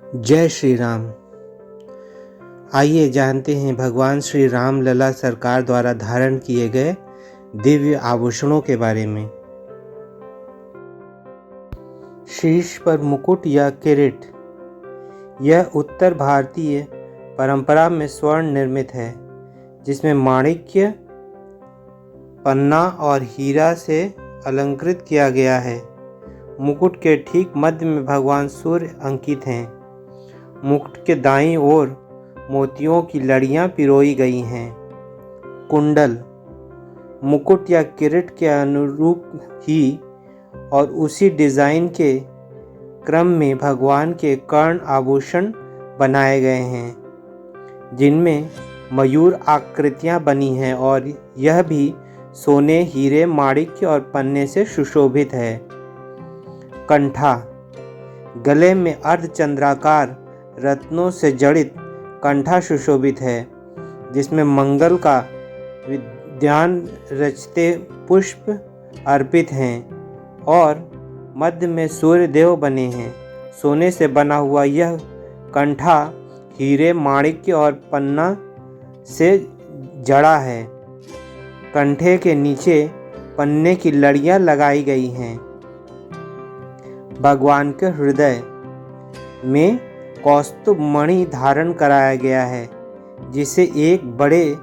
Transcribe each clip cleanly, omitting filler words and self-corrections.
जय श्री राम। आइए जानते हैं भगवान श्री राम लला सरकार द्वारा धारण किए गए दिव्य आभूषणों के बारे में। शीर्ष पर मुकुट या किरीट, यह उत्तर भारतीय परंपरा में स्वर्ण निर्मित है, जिसमें माणिक्य, पन्ना और हीरा से अलंकृत किया गया है। मुकुट के ठीक मध्य में भगवान सूर्य अंकित हैं। मुकुट के दाईं ओर मोतियों की लड़ियां पिरोई गई हैं। कुंडल, मुकुट या किरीट के अनुरूप ही और उसी डिजाइन के क्रम में भगवान के कर्ण आभूषण बनाए गए हैं, जिनमें मयूर आकृतियां बनी हैं और यह भी सोने, हीरे, माणिक्य और पन्ने से सुशोभित है। कंठा, गले में अर्धचंद्राकार रत्नों से जड़ित कंठा सुशोभित है, जिसमें मंगल का विद्वान रचते पुष्प अर्पित हैं और मध्य में सूर्य देव बने हैं। सोने से बना हुआ यह कंठा हीरे, माणिक्य और पन्ना से जड़ा है। कंठे के नीचे पन्ने की लड़ियां लगाई गई हैं। भगवान के हृदय में कौस्तुभ मणि धारण कराया गया है, जिसे एक बड़े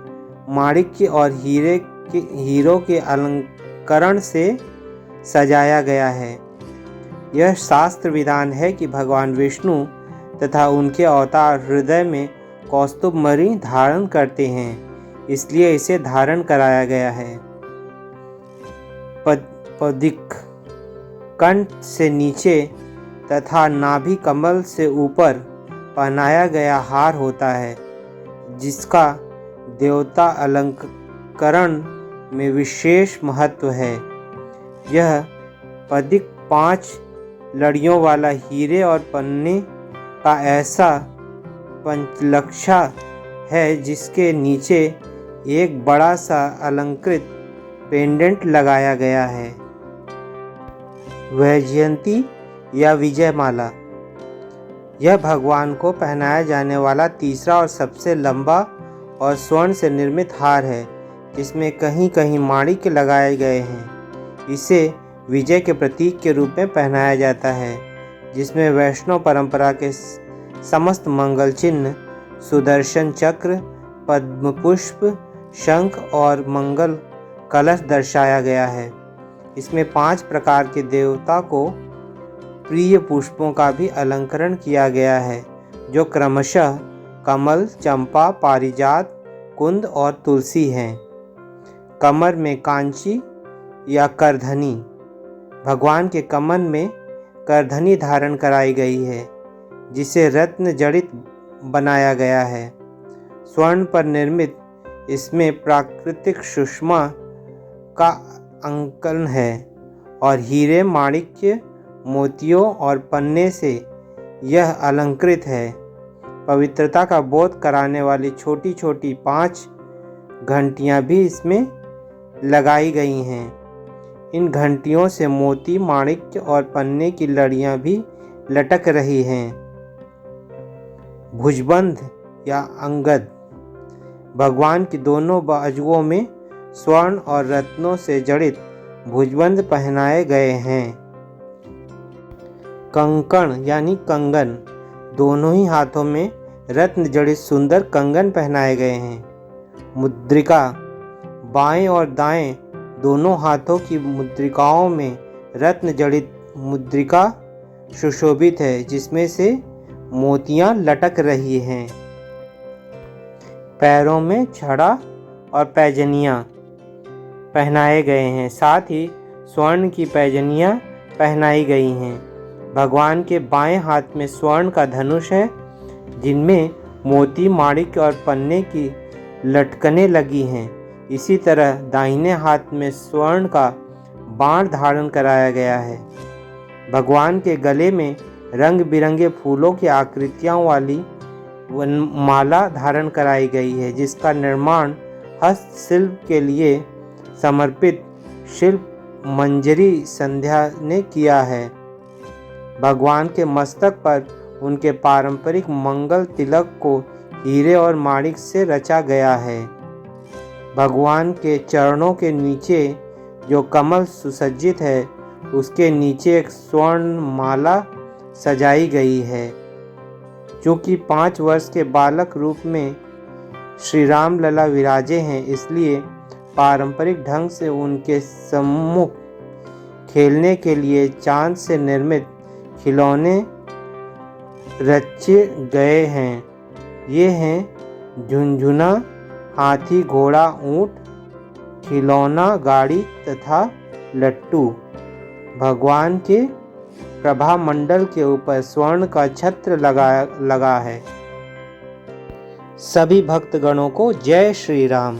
माणिक्य और हीरों के अलंकरण से सजाया गया है। यह शास्त्र विधान है कि भगवान विष्णु तथा उनके अवतार हृदय में कौस्तुभ मणि धारण करते हैं, इसलिए इसे धारण कराया गया है। पदिक, कंठ से नीचे तथा नाभि कमल से ऊपर पहनाया गया हार होता है, जिसका देवता अलंकरण में विशेष महत्व है। यह पदिक 5 लड़ियों वाला हीरे और पन्ने का ऐसा पंचलक्षा है, जिसके नीचे एक बड़ा सा अलंकृत पेंडेंट लगाया गया है। वैजयंती या विजय माला, यह भगवान को पहनाया जाने वाला तीसरा और सबसे लंबा और स्वर्ण से निर्मित हार है, जिसमें कहीं कहीं माणिक्य लगाए गए हैं। इसे विजय के प्रतीक के रूप में पहनाया जाता है, जिसमें वैष्णव परंपरा के समस्त मंगल चिन्ह, सुदर्शन चक्र, पद्म पुष्प, शंख और मंगल कलश दर्शाया गया है। इसमें 5 प्रकार के देवता को प्रिय पुष्पों का भी अलंकरण किया गया है, जो क्रमशः कमल, चंपा, पारिजात, कुंद और तुलसी हैं। कमर में कांची या करधनी, भगवान के कमर में करधनी धारण कराई गई है, जिसे रत्न जड़ित बनाया गया है। स्वर्ण पर निर्मित इसमें प्राकृतिक सुषमा का अंकन है और हीरे, माणिक्य, मोतियों और पन्ने से यह अलंकृत है। पवित्रता का बोध कराने वाली छोटी छोटी 5 घंटियां भी इसमें लगाई गई हैं। इन घंटियों से मोती, माणिक्य और पन्ने की लड़ियां भी लटक रही हैं। भुजबंध या अंगद, भगवान की दोनों बाजुओं में स्वर्ण और रत्नों से जड़ित भुजबंध पहनाए गए हैं। कंकण यानी कंगन, दोनों ही हाथों में रत्न जड़ित सुंदर कंगन पहनाए गए हैं। मुद्रिका, बाएं और दाएं दोनों हाथों की मुद्रिकाओं में रत्न जड़ित मुद्रिका सुशोभित है, जिसमें से मोतियां लटक रही हैं। पैरों में छड़ा और पैजनियां पहनाए गए हैं, साथ ही स्वर्ण की पैजनियां पहनाई गई हैं। भगवान के बाएं हाथ में स्वर्ण का धनुष है, जिनमें मोती, माणिक्य और पन्ने की लटकनें लगी हैं। इसी तरह दाहिने हाथ में स्वर्ण का बाण धारण कराया गया है। भगवान के गले में रंग बिरंगे फूलों की आकृतियों वाली माला धारण कराई गई है, जिसका निर्माण हस्तशिल्प के लिए समर्पित शिल्प मंजरी संध्या ने किया है। भगवान के मस्तक पर उनके पारंपरिक मंगल तिलक को हीरे और माणिक से रचा गया है। भगवान के चरणों के नीचे जो कमल सुसज्जित है, उसके नीचे एक स्वर्ण माला सजाई गई है। चूँकि 5 वर्ष के बालक रूप में श्री राम लला विराजे हैं, इसलिए पारंपरिक ढंग से उनके सम्मुख खेलने के लिए चांद से निर्मित खिलौने रचे गए हैं। ये हैं झुनझुना, हाथी, घोड़ा, ऊंट, खिलौना गाड़ी तथा लट्टू। भगवान के प्रभा मंडल के ऊपर स्वर्ण का छत्र लगा है। सभी भक्तगणों को जय श्री राम।